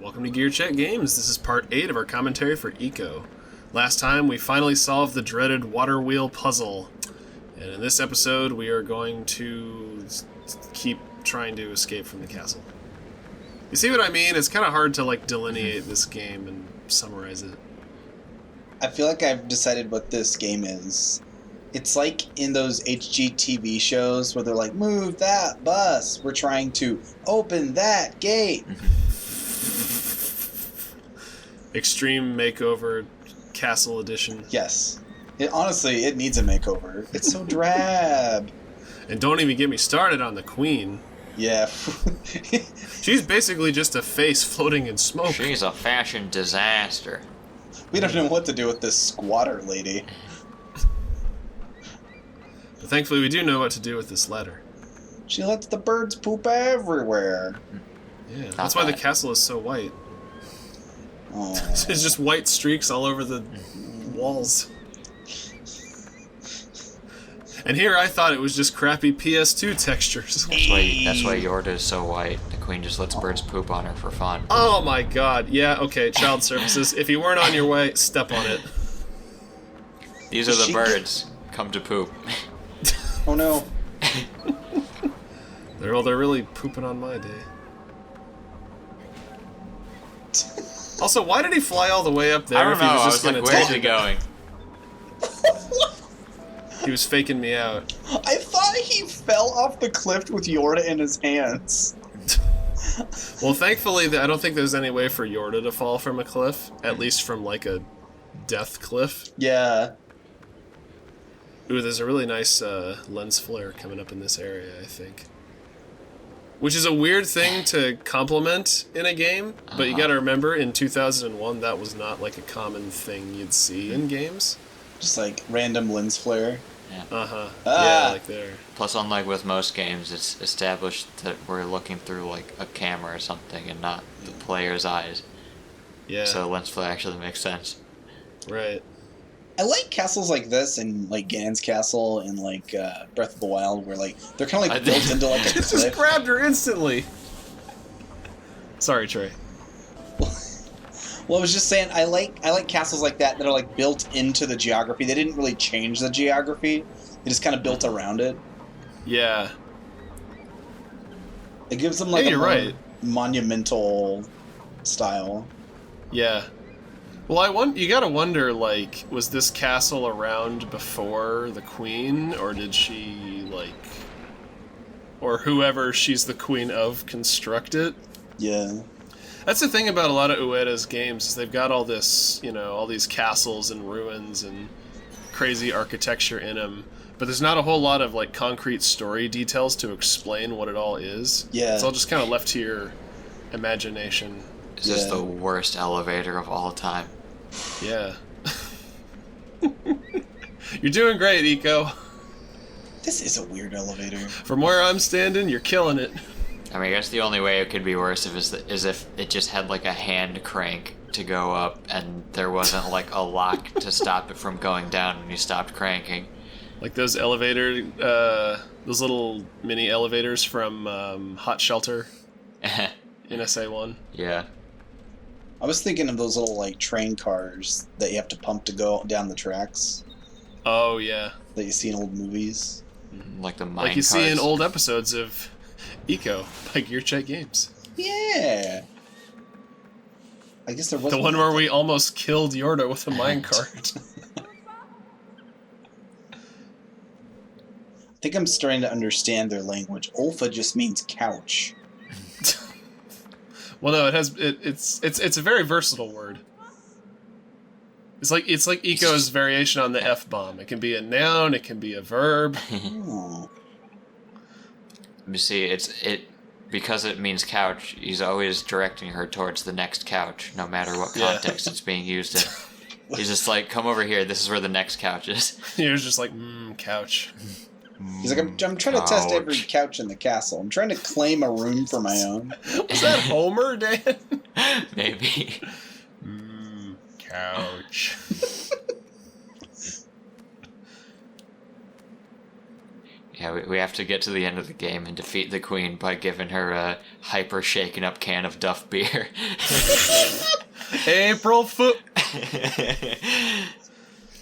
Welcome to GearCheckGames. This is part 8 of our commentary for Ico. Last time, we finally solved the dreaded water wheel puzzle. And in this episode, we are going to keep trying to escape from the castle. You see what I mean? It's kind of hard to delineate this game and summarize it. I feel like I've decided what this game is. It's like in those HGTV shows where they're like, move that bus. We're trying to open that gate. Extreme Makeover Castle Edition. Yes. Honestly, it needs a makeover. It's so drab. And don't even get me started on the Queen. Yeah. She's basically just a face floating in smoke. She's a fashion disaster. We don't know what to do with this squatter lady. But thankfully, we do know what to do with this letter. She lets the birds poop everywhere. Yeah, that's why the castle is so white. Oh. There's just white streaks all over the walls. And here I thought it was just crappy PS2 textures. That's why Yorda is so white. The queen just lets birds poop on her for fun. Oh my god. Yeah, okay, child services. If you weren't on your way, step on it. These are the birds. Come to poop. Oh no. They're really pooping on my day. Also, why did he fly all the way up there? I don't know. He was just I was like, where's he going? He was faking me out. I thought he fell off the cliff with Yorda in his hands. Well, thankfully, I don't think there's any way for Yorda to fall from a cliff. At least from, a death cliff. Yeah. Ooh, there's a really nice lens flare coming up in this area, I think. Which is a weird thing to compliment in a game, but you gotta remember, in 2001, that was not, a common thing you'd see in games. Just, random lens flare. Yeah. Uh-huh. Ah. Yeah, there. Plus, unlike with most games, it's established that we're looking through, a camera or something and not the player's eyes. Yeah. So lens flare actually makes sense. Right. I like castles like this and Ganon's castle and Breath of the Wild where they're kind of built into a cliff. Just grabbed her instantly. Sorry, Trey. Well, I was just saying I like castles like that are built into the geography. They didn't really change the geography. They just kind of built around it. Yeah. It gives them Hey, a you're more right. monumental style. Yeah. Well, you gotta wonder, was this castle around before the queen, or did she, or whoever she's the queen of construct it? Yeah. That's the thing about a lot of Ueda's games, is they've got all this, all these castles and ruins and crazy architecture in them, but there's not a whole lot of, concrete story details to explain what it all is. Yeah. It's all just kind of left to your imagination. This is the worst elevator of all time. Yeah. You're doing great, Ico. This is a weird elevator. From where I'm standing, you're killing it. I mean, I guess the only way it could be worse is if it just had a hand crank to go up and there wasn't a lock to stop it from going down when you stopped cranking. Like those those little mini elevators from Hot Shelter in SA1. Yeah. I was thinking of those little train cars that you have to pump to go down the tracks Oh, yeah. that you see in old movies. Like the mine Like you cars. see in old episodes of Ico by GearCheckGames. Yeah. I guess there was The one where we almost killed Yorda with a minecart. I think I'm starting to understand their language. Ulfa just means couch. Well, no, it's a very versatile word. It's like Ico's variation on the F-bomb. It can be a noun, it can be a verb. Oh. You see, because it means couch, he's always directing her towards the next couch, no matter what context it's being used in. He's just like, come over here, this is where the next couch is. He was just like, couch. He's like, I'm trying to test every couch in the castle. I'm trying to claim a room for my own. Was that Homer, Dan? Maybe. Yeah, we have to get to the end of the game and defeat the queen by giving her a hyper shaken up can of Duff beer. April Fool.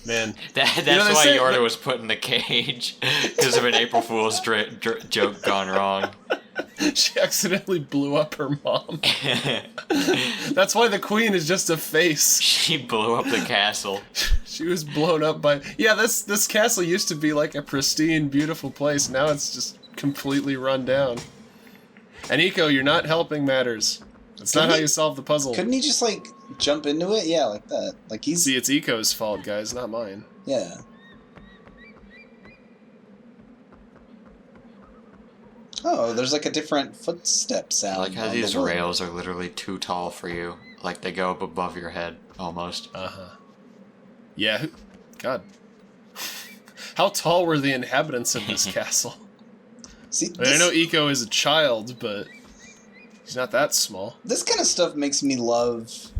Man, that's why Yorda was put in the cage, because of an April Fool's joke gone wrong. She accidentally blew up her mom. That's why the queen is just a face. She blew up the castle. She was blown up by... Yeah, this castle used to be like a pristine, beautiful place. Now it's just completely run down. And Ico, you're not helping matters. That's not how you solve the puzzle. Couldn't he just, like, jump into it? Yeah, like that. Like, he's... See, it's Ico's fault, guys, not mine. Yeah. Oh, there's, like, a different footstep sound. I like how these rails are literally too tall for you. Like, they go up above your head, almost. Uh-huh. Yeah, God. How tall were the inhabitants of this castle? See, I know Ico is a child, but he's not that small. This kind of stuff makes me love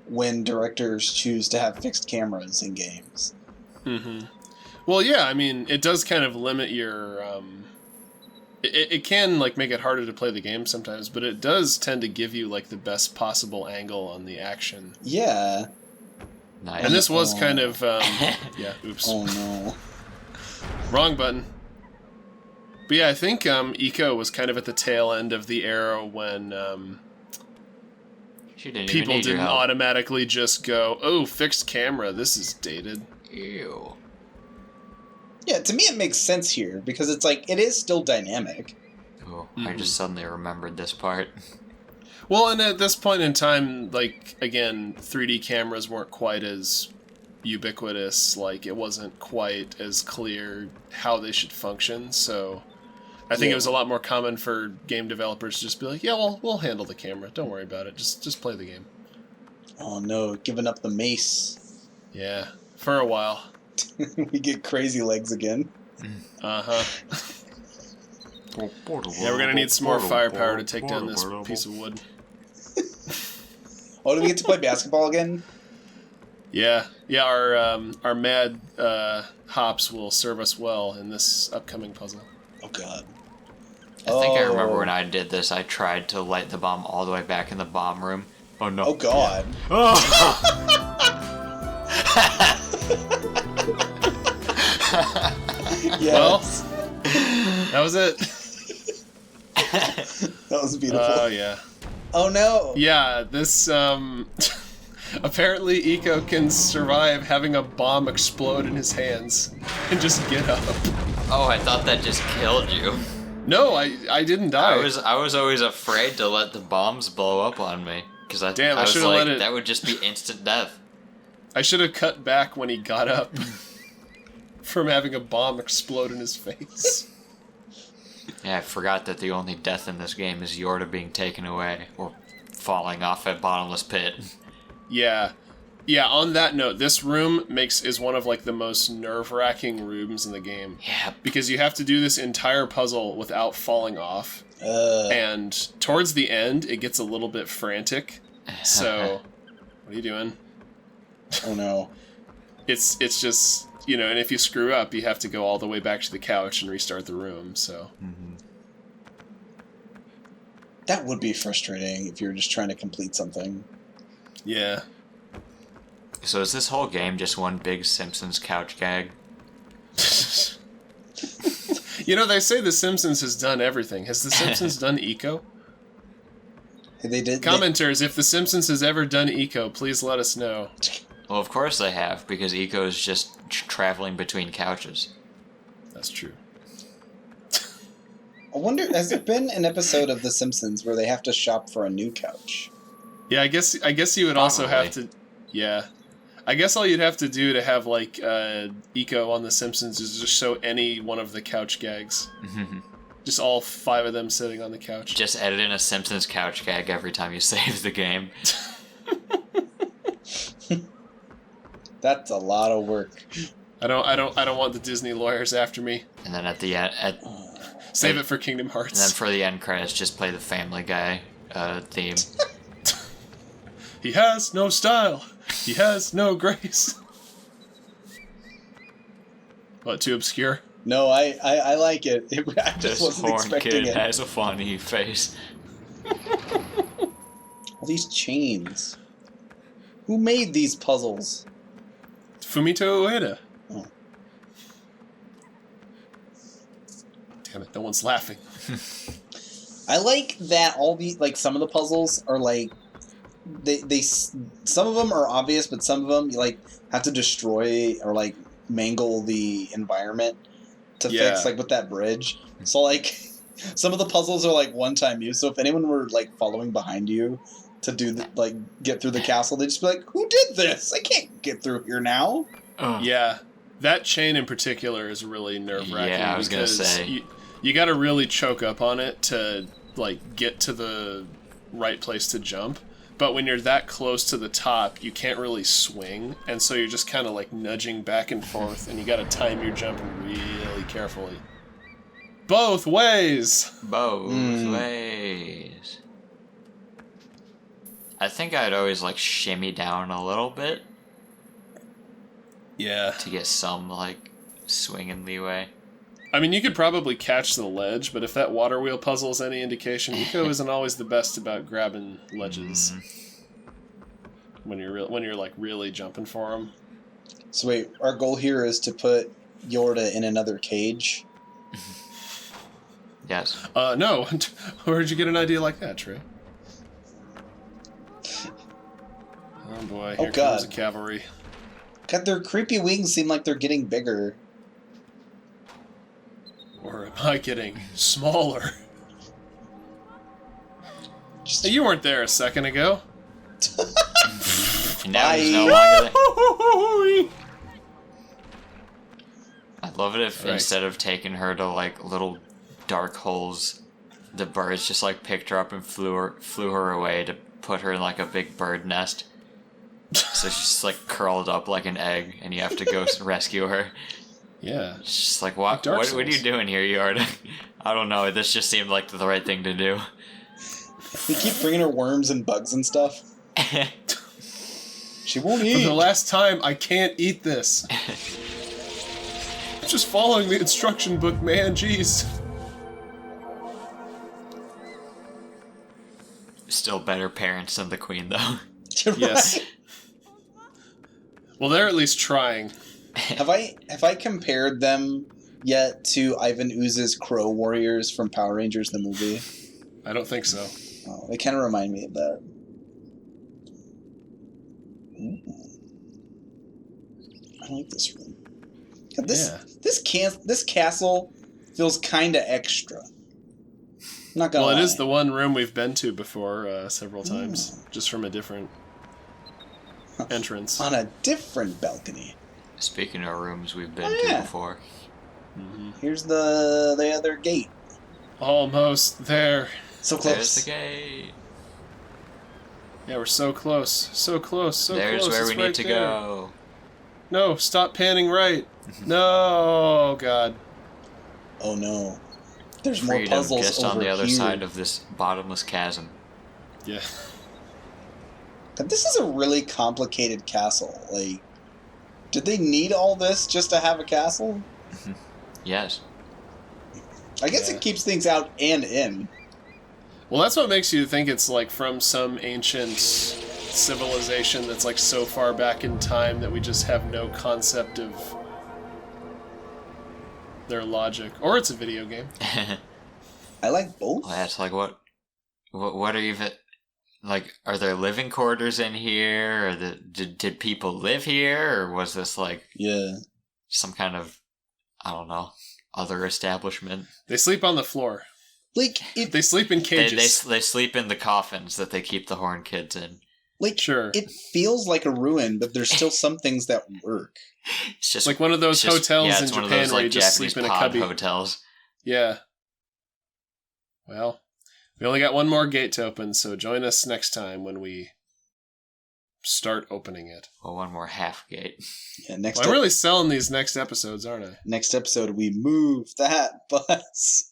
when directors choose to have fixed cameras in games. Mm-hmm. Well, yeah, I mean, it does kind of limit your... It can, like, make it harder to play the game sometimes, but it does tend to give you, like, the best possible angle on the action. Yeah. Nice. And this was kind of... yeah, oops. Oh, no. Wrong button. But yeah, I think Ico was kind of at the tail end of the era when people didn't automatically just go, oh, fixed camera, this is dated. Ew. Yeah, to me it makes sense here, because it's like, it is still dynamic. Oh, I just suddenly remembered this part. Well, and at this point in time, like, again, 3D cameras weren't quite as ubiquitous, like, it wasn't quite as clear how they should function, so I think it was a lot more common for game developers to just be like, yeah, well, we'll handle the camera, don't worry about it, just play the game. Oh no, giving up the mace. Yeah, for a while. We get crazy legs again. Uh-huh. Yeah, we're gonna need some more firepower to take down this piece of wood. Oh, do we get to play basketball again? Yeah, our mad hops will serve us well in this upcoming puzzle. Oh god. I think I remember when I did this, I tried to light the bomb all the way back in the bomb room. Oh no. Oh god. Yes. Well, that was it. That was beautiful. Oh, yeah. Oh no. Yeah, this, apparently Ico can survive having a bomb explode in his hands and just get up. Oh, I thought that just killed you. No, I didn't die. I was always afraid to let the bombs blow up on me. Because I was should've like, let it... that would just be instant death. I should have cut back when he got up from having a bomb explode in his face. Yeah, I forgot that the only death in this game is Yorda being taken away or falling off a bottomless pit. Yeah. Yeah, on that note, this room is one of, like, the most nerve-wracking rooms in the game. Yeah. Because you have to do this entire puzzle without falling off. And towards the end, it gets a little bit frantic. So, what are you doing? Oh no. It's just, you know, and if you screw up, you have to go all the way back to the couch and restart the room, so... Mm-hmm. That would be frustrating if you're just trying to complete something. Yeah. So is this whole game just one big Simpsons couch gag? You know, they say The Simpsons has done everything. Has The Simpsons done Ico? They did. Commenters, if The Simpsons has ever done Ico, please let us know. Well, of course they have, because Ico is just traveling between couches. That's true. I wonder, has there been an episode of The Simpsons where they have to shop for a new couch? Yeah, I guess you would also have to... Yeah. I guess all you'd have to do to have, like, Ico on The Simpsons is just show any one of the couch gags. Just all 5 of them sitting on the couch. Just edit in a Simpsons couch gag every time you save the game. That's a lot of work. I don't want the Disney lawyers after me. And then at the end... Save it for Kingdom Hearts. And then for the end credits, just play the Family Guy theme. He has no style. He has no grace. What, too obscure? No, I like it. I just This wasn't horn expecting kid it. has a funny face. All these chains. Who made these puzzles? Fumito Ueda. Oh. Damn it, no one's laughing. I like that some of the puzzles are like they some of them are obvious, but some of them you like have to destroy or like mangle the environment to fix, like with that bridge. So like some of the puzzles are like one-time use. So if anyone were like following behind you to do get through the castle, they'd just be like, "Who did this? I can't get through here now." Yeah, that chain in particular is really nerve-wracking. Yeah, I was gonna because say you got to really choke up on it to like get to the right place to jump. But when you're that close to the top, you can't really swing, and so you're just kind of like nudging back and forth, and you got to time your jump really carefully. Both ways. both ways. I think I'd always like shimmy down a little bit Yeah. to get some like swinging leeway. I mean, you could probably catch the ledge, but if that water wheel puzzle is any indication, Ico isn't always the best about grabbing ledges when you're like really jumping for them. So wait, our goal here is to put Yorda in another cage. Yes. No. Where'd you get an idea like that, Trey? Oh boy, here comes the cavalry. God, their creepy wings seem like they're getting bigger. Or am I getting smaller? Just Hey, you weren't there a second ago. And now he's no longer there. I'd love it if instead of taking her to like little dark holes, the birds just like picked her up and flew her away to put her in like a big bird nest. So she's just like curled up like an egg, and you have to go rescue her. Yeah. It's just like, what are you doing here, Yorda? I don't know. This just seemed like the right thing to do. They keep bringing her worms and bugs and stuff. She won't eat. For the last time, I can't eat this. I'm just following the instruction book, man. Jeez. Still better parents than the queen, though. Yes. Well, they're at least trying. Have I compared them yet to Ivan Ooze's Crow Warriors from Power Rangers the movie? I don't think so. Oh, they kind of remind me of that. I like this room. God, this castle feels kind of extra. I'm not gonna lie. It is the one room we've been to before several times, just from a different entrance. On a different balcony. Speaking of rooms we've been to before. Mm-hmm. Here's the other gate. Almost there. So close. There's the gate. Yeah, we're so close. So close. So There's close. where It's we need right to there. go. No, stop panning right. No, oh God. Oh no. There's Freedom more puzzles just over on the other here. side of this bottomless chasm. Yeah. God, this is a really complicated castle. Like, did they need all this just to have a castle? Yes. I guess it keeps things out and in. Well, that's what makes you think it's like from some ancient civilization that's like so far back in time that we just have no concept of their logic. Or it's a video game. I like both. Well, that's like what are even like? Are there living quarters in here? Or did people live here, or was this like some kind of I don't know other establishment? They sleep on the floor. Like they sleep in cages. They sleep in the coffins that they keep the horn kids in. Like sure, it feels like a ruin, but there's still some things that work. It's just like one of those hotels in Japan those, where you just Japanese sleep in a cubby. Hotels. Yeah. Well, we only got one more gate to open, so join us next time when we start opening it. Well, one more half gate. Yeah, I'm really selling these next episodes, aren't I? Next episode, we move that bus.